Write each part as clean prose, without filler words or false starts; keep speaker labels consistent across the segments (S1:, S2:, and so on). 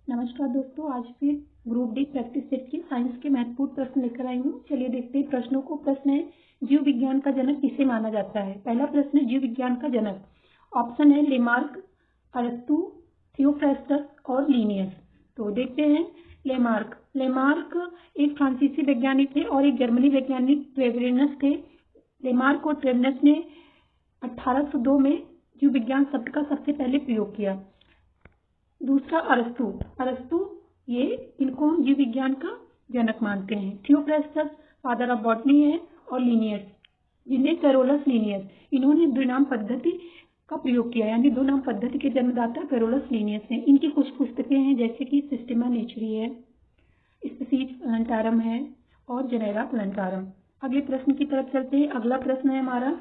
S1: नमस्कार दोस्तों, आज फिर ग्रुप डी प्रैक्टिस सेट के साइंस के महत्वपूर्ण प्रश्न लेकर आई हूँ। चलिए देखते हैं प्रश्नों को। प्रश्न है, जीव विज्ञान का जनक किसे माना जाता है। पहला प्रश्न है, जीव विज्ञान का जनक। ऑप्शन है लेमार्क, अरस्तु, थियोफ्रास्टस और लीनियस। तो देखते हैं लेमार्क। लेमार्क एक फ्रांसीसी वैज्ञानिक थे और एक जर्मनी वैज्ञानिक ट्रेवेनस थे। लेमार्क और ट्रेवेनस ने 1802 में जीव विज्ञान शब्द का सबसे पहले प्रयोग किया। दूसरा अरस्तु। अरस्तु ये इनको हम जीव विज्ञान का जनक मानते हैं। थियोफ्रास्टस फादर ऑफ बॉटनी है और लीनियस जिन्हें कैरोलस लीनियस, इन्होंने द्विनाम पद्धति का प्रयोग किया, यानी दो नाम पद्धति के जन्मदाता कैरोलस लीनियस हैं। इनकी कुछ पुस्तकें हैं जैसे कि सिस्टेमा नेचुरी है, स्पीसीज प्लांटारम है और जेनेरा प्लांटारम। अगले प्रश्न की तरफ चलते हैं। अगला प्रश्न है हमारा,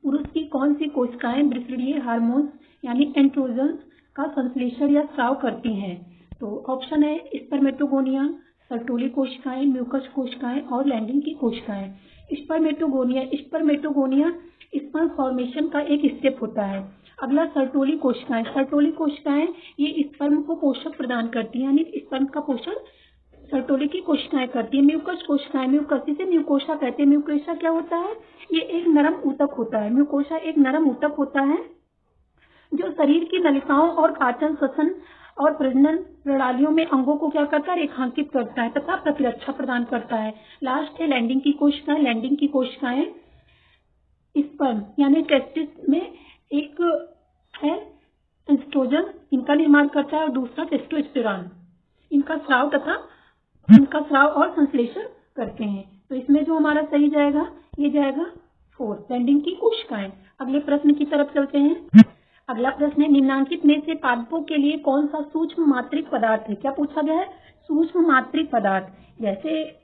S1: पुरुष की कौन सी कोशिकाएं वृषणीय हार्मोन्स यानी एंड्रोजन्स का संश्लेषण या स्राव करती हैं। तो ऑप्शन है स्पर्मेटोगोनिया, सर्टोली कोशिकाएं, म्यूकस कोशिकाएं और लैंडिंग की कोशिकाएं। स्पर्मेटोगोनिया स्पर्म फॉर्मेशन का एक स्टेप होता है। अगला सर्टोली कोशिकाएं। सर्टोली कोशिकाएं ये स्पर्म को पोषक प्रदान करती हैं, यानी स्पर्म का पोषण सर्टोली की कोशिकाएं करती है। म्यूकस कोशिकाएं, म्यूकस जिसे म्यूकोसा कहते हैं। म्यूकोसा क्या होता है, ये एक नरम ऊतक होता है। म्यूकोसा एक नरम ऊतक होता है जो शरीर की नलिकाओं और पाचन, श्वसन और प्रजनन प्रणालियों में अंगों को क्या करता है, रेखांकित करता है तथा प्रतिरक्षा प्रदान करता है। लास्ट है लैंडिंग की कोशिकाएं। लैंडिंग की कोशिकाएं स्पर्म यानी टेस्टिस में एक है एस्ट्रोजन, इनका निर्माण करता है और दूसरा टेस्टोस्टेरोन, इनका स्राव और संश्लेषण करते हैं। तो इसमें जो हमारा सही जाएगा, ये जाएगा 4, लैंडिंग की कोशिकाएं। अगले प्रश्न की तरफ चलते हैं। अगला प्रश्न है, निम्नांकित में से पादपों के लिए कौन सा सूक्ष्म मात्रिक पदार्थ है। क्या पूछा गया है, सूक्ष्म मात्रिक पदार्थ। जैसे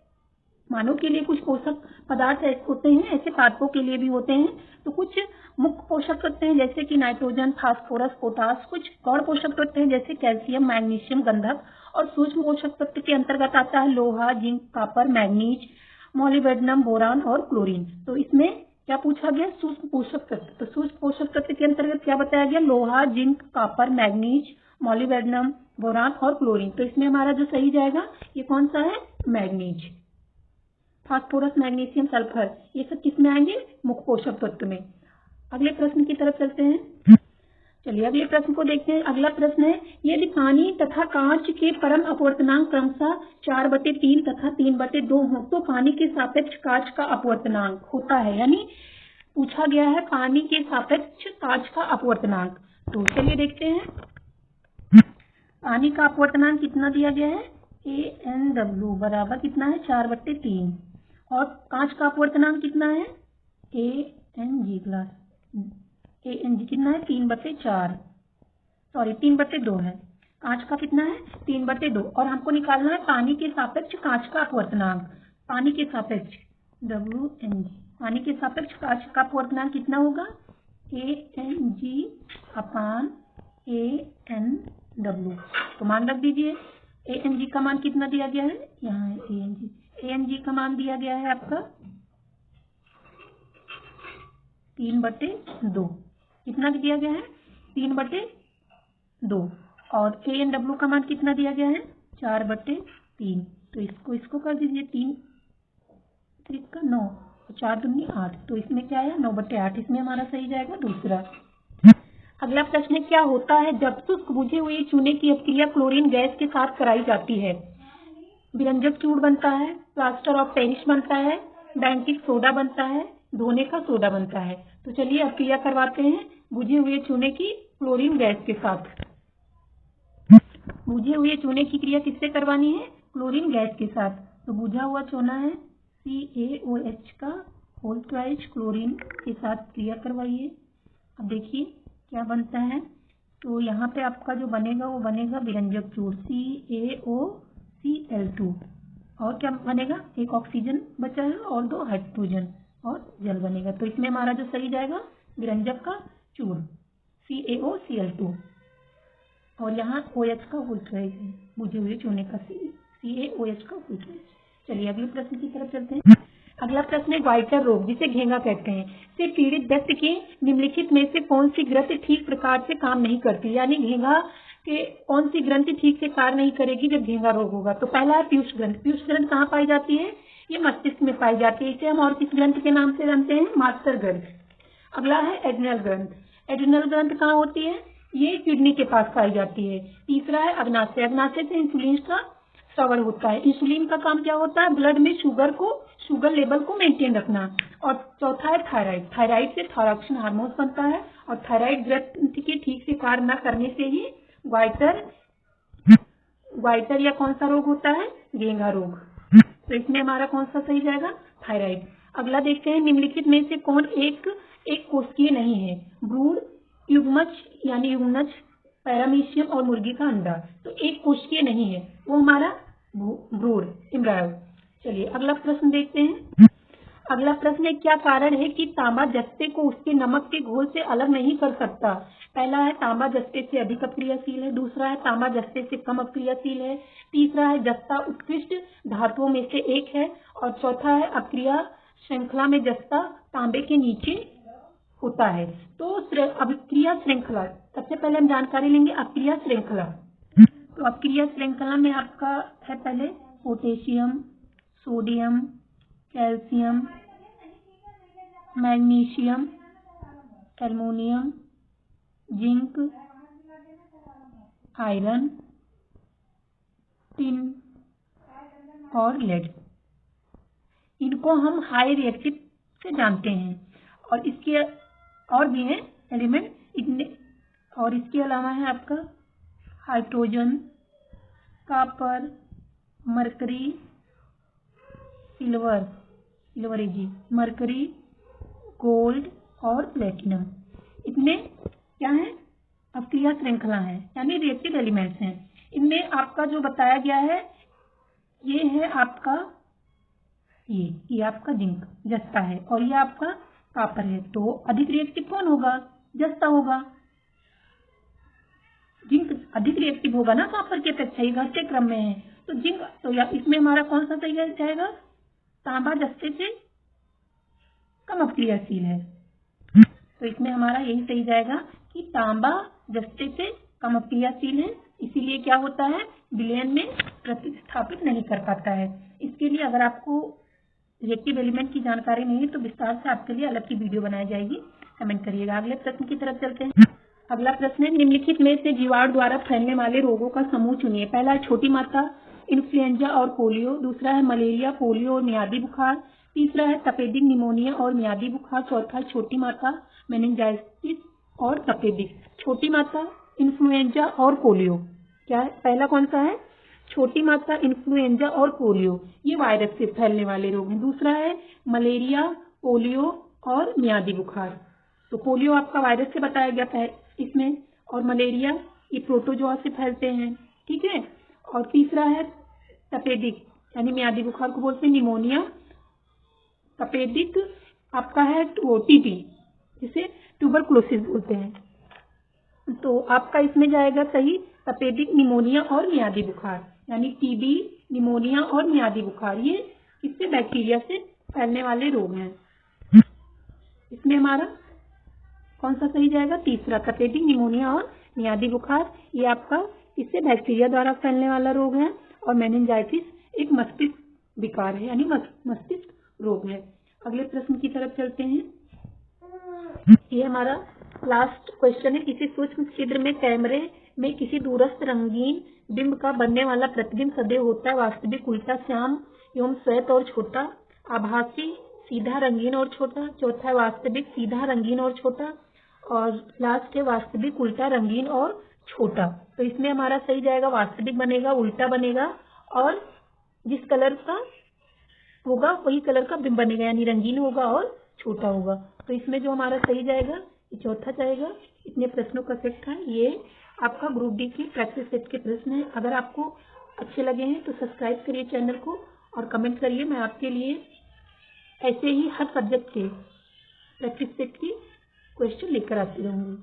S1: मानव के लिए कुछ पोषक पदार्थ होते हैं, ऐसे पादपों के लिए भी होते हैं। तो कुछ मुख्य पोषक तत्व हैं जैसे कि नाइट्रोजन, फास्फोरस, पोटास। कुछ गौण पोषक तत्व हैं जैसे कैल्शियम, मैग्नीशियम, गंधक। और सूक्ष्म पोषक तत्व के अंतर्गत आता है लोहा, zinc, copper, manganese, molybdenum, boron और क्लोरीन। तो इसमें क्या पूछा गया, सूक्ष्म पोषक तत्व। तो सूक्ष्म पोषक तत्व के अंतर्गत क्या बताया गया, लोहा, zinc, copper, manganese, molybdenum, boron और क्लोरीन। तो इसमें हमारा जो सही जाएगा ये कौन सा है, मैग्नीज। फास्फोरस, मैग्नीशियम, सल्फर ये सब किसमें आएंगे, मुख्य पोषक तत्व में। अगले प्रश्न की तरफ चलते हैं। चलिए अगले प्रश्न को देखते हैं। अगला प्रश्न है, यदि पानी तथा कांच के परम अपवर्तनांक क्रमशः 4/3 तथा 3/2 हो तो पानी के सापेक्ष कांच का अपवर्तनांक होता है। यानी पूछा गया है पानी के सापेक्ष कांच का अपवर्तनांक। तो चलिए देखते हैं। पानी का अपवर्तनांक कितना दिया गया है, AnW बराबर कितना है, 4/3। और कांच का अपवर्तनांक कितना है, AnG कितना है, 3/4, सॉरी 3/2 है। कांच का कितना है, 3/2। और हमको निकालना है पानी के सापेक्ष कांच का अपवर्तनांक। पानी के सापेक्ष WnG, पानी के सापेक्ष कांच का अपवर्तनांक कितना होगा, AnG/AnW। तो मान रख दीजिए, AnG का मान कितना दिया गया है, यहाँ है AnG का मान दिया गया है आपका 3/2। कितना दिया गया है, 3/2। और AnW का मान कितना दिया गया है, 4/3। तो इसको कर दीजिए, 3 का 9, 4 दूनी 8। तो इसमें क्या है, 9/8। इसमें हमारा सही जाएगा दूसरा। अगला प्रश्न है, क्या होता है जब शुष्क बुझे हुए चूने की अपक्रिया क्लोरीन गैस के साथ कराई जाती है। विरंजक चूर्ण बनता है, प्लास्टर ऑफ पेरिस बनता है, बैंकिक सोडा बनता है, धोने का सोडा बनता है। तो चलिए अब क्रिया करवाते हैं बुझे हुए चूने की क्लोरीन गैस के साथ। बुझे हुए चूने की क्रिया किससे करवानी है, क्लोरीन गैस के साथ। तो बुझा हुआ चूना है CaOH का होल ट्वाइस, क्लोरीन के साथ क्रिया करवाइए। अब देखिए क्या बनता है। तो यहाँ पे आपका जो बनेगा वो बनेगा विरंजक चूर्ण CaOCl2। और क्या बनेगा, एक ऑक्सीजन बचा है और 2 हाइड्रोजन और जल बनेगा। तो इसमें हमारा जो सही जाएगा विरंजक का चूर्ण CaOCl2। और यहाँ OH का होल ट्वाइस है, बुझे हुए चूने का CaOH का होल ट्वाइस। चलिए अगले प्रश्न की तरफ चलते हैं। अगला प्रश्न है, वाइटर रोग जिसे घेंगा कहते हैं से पीड़ित व्यक्ति के निम्नलिखित में से कौन सी ग्रंथि ठीक प्रकार से काम नहीं करती। यानी घेंगा कि कौन सी ग्रंथि ठीक से कार्य नहीं करेगी जब घेंघा रोग होगा। तो पहला है पीयूष ग्रंथि। पीयूष ग्रंथि कहाँ पाई जाती है? ये मस्तिष्क में पाई जाती है। इसे हम और किस ग्रंथि के नाम से जानते हैं? मास्टर ग्रंथि। अगला है एड्रिनल ग्रंथि। एड्रिनल ग्रंथि कहाँ होती है? ये किडनी के पास पाई जाती है। तीसरा है अग्नाशय। अग्नाशय से इंसुलिन का स्रावन होता है। इंसुलिन का काम क्या होता है? ब्लड में शुगर लेवल को मेंटेन रखना। और चौथा है थायराइड। थायराइड से थायरॉक्सिन हार्मोन बनता है और थायराइड ग्रंथि के ठीक से कार्य न करने से ही ग्वाइटर या कौन सा रोग होता है? घेंघा रोग। तो इसमें हमारा कौन सा सही जाएगा? थायराइड। अगला देखते हैं निम्नलिखित में से कौन एक कोशिकीय नहीं है? भ्रूण, युग्मज यानी युग्मनज, पैरामीशियम और मुर्गी का अंडा। तो एक कोशिकीय नहीं है, वो हमारा भ्रूण, एम्ब्रायो। चलिए अगला प्रश्न देखते हैं। अगला प्रश्न है, क्या कारण है कि तांबा जस्ते को उसके नमक के घोल से अलग नहीं कर सकता? पहला है तांबा जस्ते से अधिक अपक्रियाशील है। दूसरा है तांबा जस्ते से कम अपक्रियाशील है। तीसरा है जस्ता उत्कृष्ट धातुओं में से एक है। और चौथा है अपक्रिया श्रृंखला में जस्ता तांबे के नीचे होता है। तो अपक्रिया श्रृंखला, सबसे पहले हम जानकारी लेंगे अपक्रिया श्रृंखला। तो अपक्रिया श्रृंखला में आपका है पहले potassium, sodium, calcium, magnesium, aluminium, zinc, iron, tin और लेड। इनको हम हाई रिएक्टिव से जानते हैं। और इसके और भी हैं एलिमेंट इतने। और इसके अलावा है आपका hydrogen, copper, mercury, mercury, gold और प्लेटिनम। इतने क्या है? अपक्रिया श्रृंखला है, यानी रिएक्टिव एलिमेंट्स हैं। इनमें आपका जो बताया गया है ये है आपका ये आपका जिंक जस्ता है और ये आपका कॉपर है। तो अधिक रिएक्टिव कौन होगा? जस्ता होगा। जिंक अधिक रिएक्टिव होगा ना कॉपर के अपेक्षा, ये घटते क्रम में है। तो जिंक, तो इसमें हमारा कौन सा सही जाएगा? तांबा जस्ते से कम अपक्रियाशील है। तो इसमें हमारा यही सही जाएगा कि तांबा जस्ते से कम अपक्रियाशील है, इसीलिए क्या होता है? विलयन में प्रतिस्थापित नहीं कर पाता है। इसके लिए अगर आपको रिएक्टिव एलिमेंट की जानकारी नहीं है तो विस्तार से आपके लिए अलग की वीडियो बनाई जाएगी, कमेंट करिएगा। अगले प्रश्न की तरफ चलते हैं। अगला प्रश्न है, निम्नलिखित में से जीवाणु द्वारा फैलने वाले रोगों का समूह चुनिए। पहला है छोटी माता, इन्फ्लुएंजा और पोलियो। दूसरा है मलेरिया, पोलियो और मियादी बुखार। तीसरा है तपेदिक निमोनिया और मियादी बुखार। चौथा है छोटी माता, मेनिंजाइटिस और तपेदिक। छोटी माता, इन्फ्लुएंजा और पोलियो। क्या है? पहला कौन सा है? छोटी माता, इन्फ्लुएंजा और पोलियो, ये वायरस से फैलने वाले रोग हैं। दूसरा है मलेरिया, पोलियो और मियादी बुखार। तो पोलियो आपका वायरस से बताया गया है इसमें, और मलेरिया ये प्रोटोजोआ से फैलते हैं, ठीक है। और तीसरा है तपेदिक, यानी मियादी बुखार को बोलते हैं निमोनिया। तपेदिक आपका है टीबी, जिसे ट्यूबरकुलोसिस बोलते हैं। तो आपका इसमें जाएगा सही तपेदिक, निमोनिया और मियादी बुखार, यानी टीबी, निमोनिया और मियादी बुखार, ये इससे बैक्टीरिया से फैलने वाले रोग हैं। इसमें हमारा कौन सा सही जाएगा? तीसरा, तपेदिक, निमोनिया और मियादी बुखार, ये आपका इससे बैक्टीरिया द्वारा फैलने वाला रोग है। और मेनिंजाइटिस एक मस्तिष्क विकार है, यानी मस्तिष्क रोग है। अगले प्रश्न की तरफ चलते हैं। ये हमारा लास्ट क्वेश्चन है। किसी सूक्ष्म छिद्र में कैमरे में किसी दूरस्थ रंगीन बिंब का बनने वाला प्रतिबिंब सदैव होता है वास्तविक, उल्टा, श्याम एवं श्वेत और छोटा। आभासी, सीधा, रंगीन और छोटा। चौथा है वास्तविक, सीधा, रंगीन और छोटा। और लास्ट है वास्तविक, उल्टा, रंगीन और छोटा। तो इसमें हमारा सही जाएगा वास्तविक बनेगा, उल्टा बनेगा, और जिस कलर का होगा वही कलर का बिंब बनेगा, यानी रंगीन होगा और छोटा होगा। तो इसमें जो हमारा सही जाएगा ये चौथा जाएगा। इतने प्रश्नों का सेट था। ये आपका ग्रुप डी की प्रैक्टिस सेट के प्रश्न है। अगर आपको अच्छे लगे हैं तो सब्सक्राइब करिए चैनल को और कमेंट करिए। मैं आपके लिए ऐसे ही हर सब्जेक्ट के प्रैक्टिस सेट की क्वेश्चन लेकर आती रहूँगी।